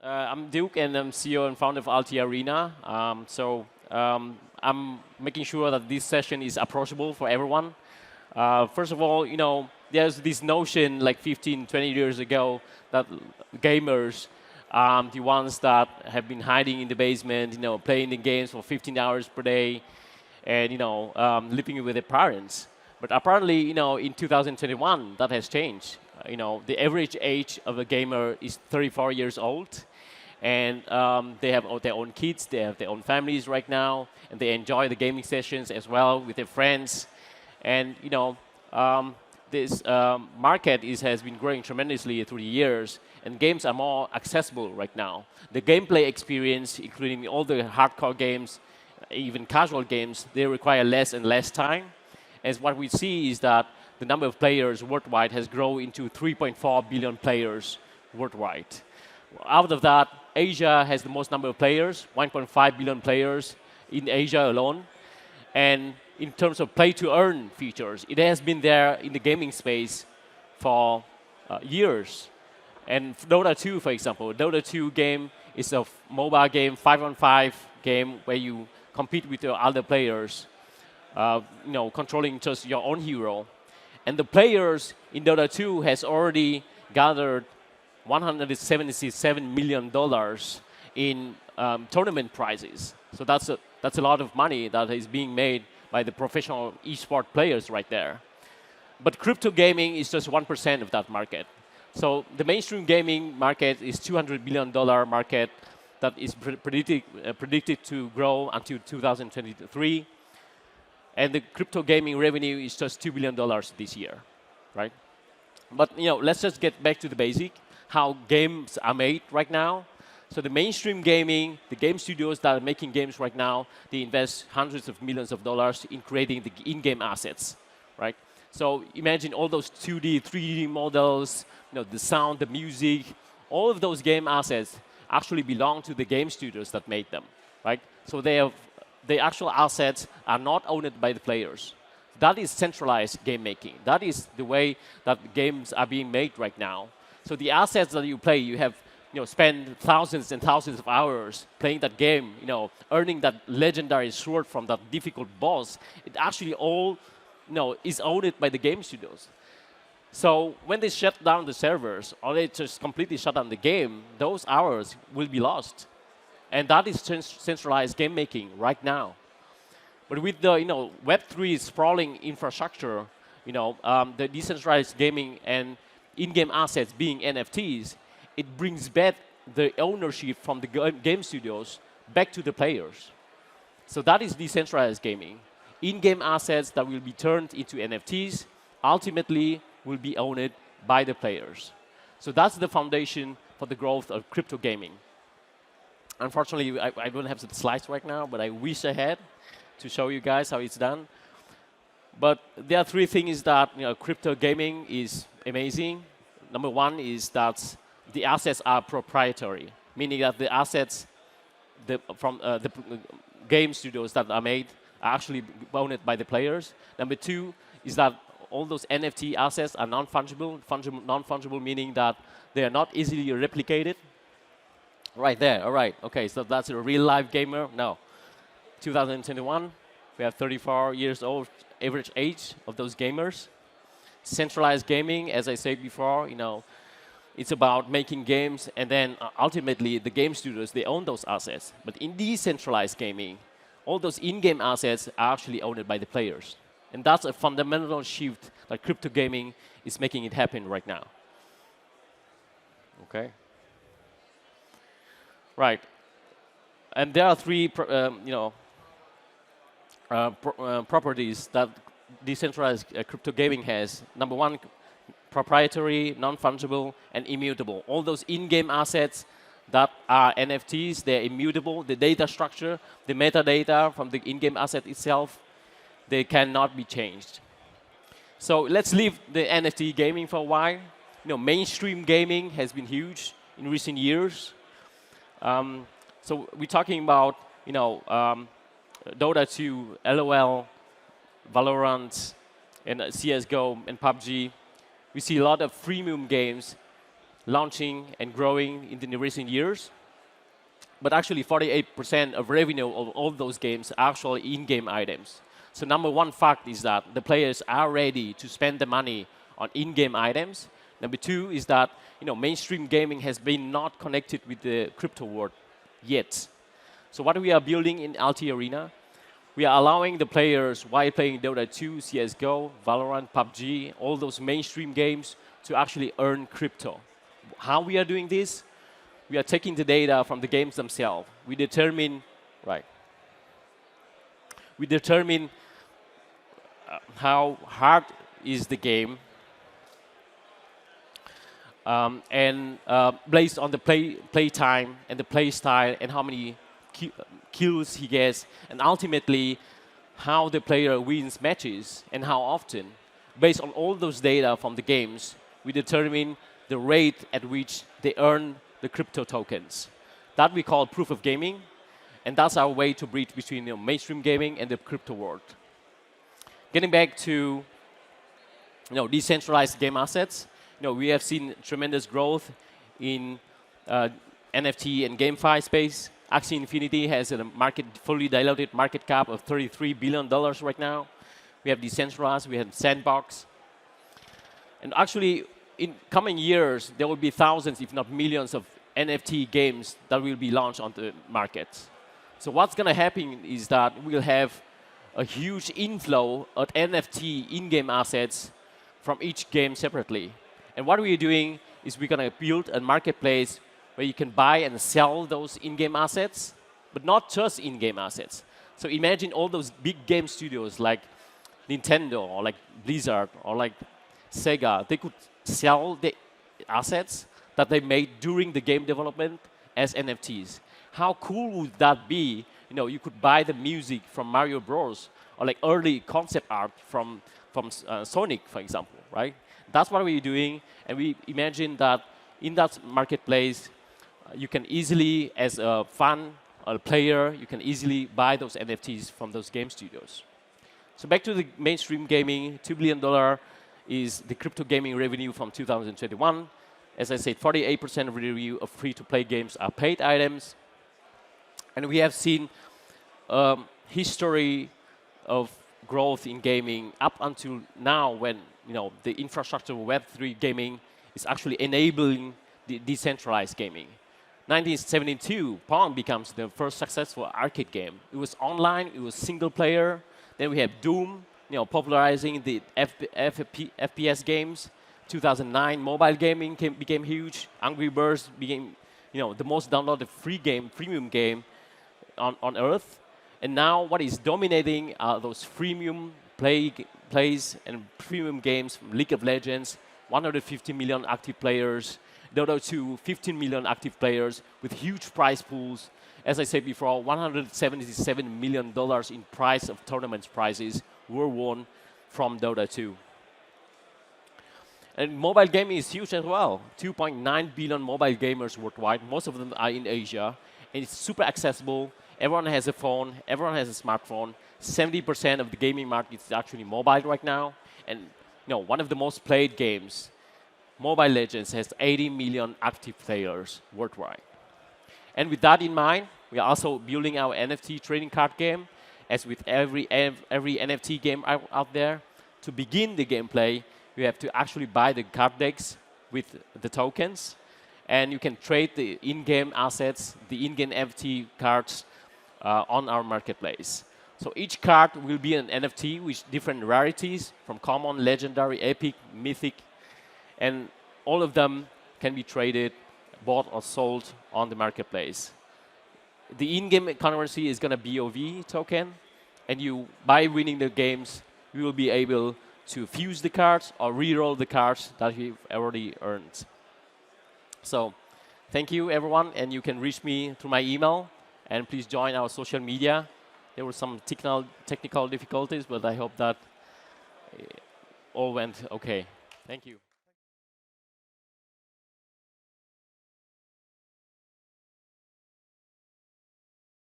I'm Duke, and I'm CEO and founder of UltiArena. I'm making sure that this session is approachable for everyone. First of all, there's this notion like 15, 20 years ago that gamers, the ones that have been hiding in the basement, playing the games for 15 hours per day, and living with their parents. But apparently, in 2021, that has changed. The average age of a gamer is 34 years old, and they have their own kids, they have their own families right now, and they enjoy the gaming sessions as well with their friends. And this market has been growing tremendously through the years, and games are more accessible right now. The gameplay experience, including all the hardcore games, even casual games, they require less and less time. As what we see is that the number of players worldwide has grown into 3.4 billion players worldwide. Out of that, Asia has the most number of players, 1.5 billion players in Asia alone. And in terms of play-to-earn features, it has been there in the gaming space for years. And Dota 2, for example, Dota 2 game is a mobile game, 5-on-5 game where you compete with your other players, controlling just your own hero. And the players in Dota 2 has already gathered $177 million in tournament prizes. So that's a lot of money that is being made by the professional esports players right there. But crypto gaming is just 1% of that market. So the mainstream gaming market is $200 billion market that is predicted to grow until 2023. And the crypto gaming revenue is just $2 billion this year, right? But let's just get back to the basic, how games are made right now. So the mainstream gaming, the game studios that are making games right now, they invest hundreds of millions of dollars in creating the in-game assets, right? So imagine all those 2D, 3D models, the sound, the music, all of those game assets actually belong to the game studios that made them, right? So the actual assets are not owned by the players. That is centralized game making. That is the way that games are being made right now. So the assets that you play, you have spend thousands and thousands of hours playing that game, earning that legendary sword from that difficult boss. It actually all is owned by the game studios. So when they shut down the servers or they just completely shut down the game, those hours will be lost. And that is centralized game making right now. But with the Web3 sprawling infrastructure, the decentralized gaming and in-game assets being NFTs, it brings back the ownership from the game studios back to the players. So that is decentralized gaming. In-game assets that will be turned into NFTs ultimately will be owned by the players. So that's the foundation for the growth of crypto gaming. Unfortunately, I don't have the slides right now, but I wish I had to show you guys how it's done. But there are three things that crypto gaming is amazing. Number one is that the assets are proprietary, meaning that the assets from the game studios that are made are actually owned by the players. Number two is that all those NFT assets are non-fungible. Non-fungible meaning that they are not easily replicated. Right there, all right. Okay, so that's a real-life gamer. No, 2021, we have 34 years old average age of those gamers. Centralized gaming, as I said before, it's about making games, and then ultimately the game studios, they own those assets. But in decentralized gaming, all those in-game assets are actually owned by the players. And that's a fundamental shift that crypto gaming is making it happen right now. Okay. Right. And there are three properties that decentralized crypto gaming has. Number one, proprietary, non-fungible, and immutable. All those in-game assets that are NFTs, they're immutable. The data structure, the metadata from the in-game asset itself, they cannot be changed. So let's leave the NFT gaming for a while. Mainstream gaming has been huge in recent years. So we're talking about, Dota 2, LOL, Valorant, and CSGO, and PUBG. We see a lot of freemium games launching and growing in the recent years. But actually, 48% of revenue of all those games are actually in-game items. So number one fact is that the players are ready to spend the money on in-game items. Number two is that mainstream gaming has been not connected with the crypto world yet. So what we are building in UltiArena, we are allowing the players, while playing Dota 2, CSGO, Valorant, PUBG, all those mainstream games, to actually earn crypto. How we are doing this? We are taking the data from the games themselves. We determine how hard is the game, and based on the play time and the play style and how many kills he gets, and ultimately how the player wins matches and how often. Based on all those data from the games, we determine the rate at which they earn the crypto tokens. That we call proof of gaming, and that's our way to bridge between mainstream gaming and the crypto world. Getting back to decentralized game assets, we have seen tremendous growth in NFT and GameFi space. Axie Infinity has a fully diluted market cap of $33 billion right now. We have decentralized, we have sandbox. And actually, in coming years, there will be thousands, if not millions, of NFT games that will be launched on the market. So what's going to happen is that we'll have a huge inflow of NFT in-game assets from each game separately. And what we're doing is we're going to build a marketplace where you can buy and sell those in-game assets, but not just in-game assets. So imagine all those big game studios like Nintendo or like Blizzard or like Sega. They could sell the assets that they made during the game development as NFTs. How cool would that be? You could buy the music from Mario Bros. Or like early concept art from Sonic, for example, right? That's what we're doing, and we imagine that in that marketplace, you can easily, as a fan or a player, you can easily buy those NFTs from those game studios. So back to the mainstream gaming, $2 billion is the crypto gaming revenue from 2021. As I said, 48% of revenue of free-to-play games are paid items. And we have seen history of growth in gaming up until now when the infrastructure of Web3 gaming is actually enabling the decentralized gaming. 1972, Pong becomes the first successful arcade game. It was online, it was single player. Then we have Doom, popularizing the FPS games. 2009, mobile gaming became huge. Angry Birds became the most downloaded premium game on Earth. And now what is dominating are those freemium plays and premium games from League of Legends, 150 million active players, Dota 2, 15 million active players with huge prize pools. As I said before, $177 million in prize of tournament prizes were won from Dota 2. And mobile gaming is huge as well. 2.9 billion mobile gamers worldwide. Most of them are in Asia. And it's super accessible. Everyone has a phone. Everyone has a smartphone. 70% of the gaming market is actually mobile right now. And one of the most played games, Mobile Legends, has 80 million active players worldwide. And with that in mind, we are also building our NFT trading card game. As with every NFT game out there, to begin the gameplay, you have to actually buy the card decks with the tokens. And you can trade the in-game assets, the in-game NFT cards on our marketplace. So each card will be an NFT with different rarities, from common, legendary, epic, mythic. And all of them can be traded, bought or sold on the marketplace. The in-game currency is going to be BOV token. And by winning the games, you will be able to fuse the cards or re-roll the cards that you've already earned. So thank you, everyone. And you can reach me through my email. And please join our social media. There were some technical difficulties, but I hope that all went OK. Thank you.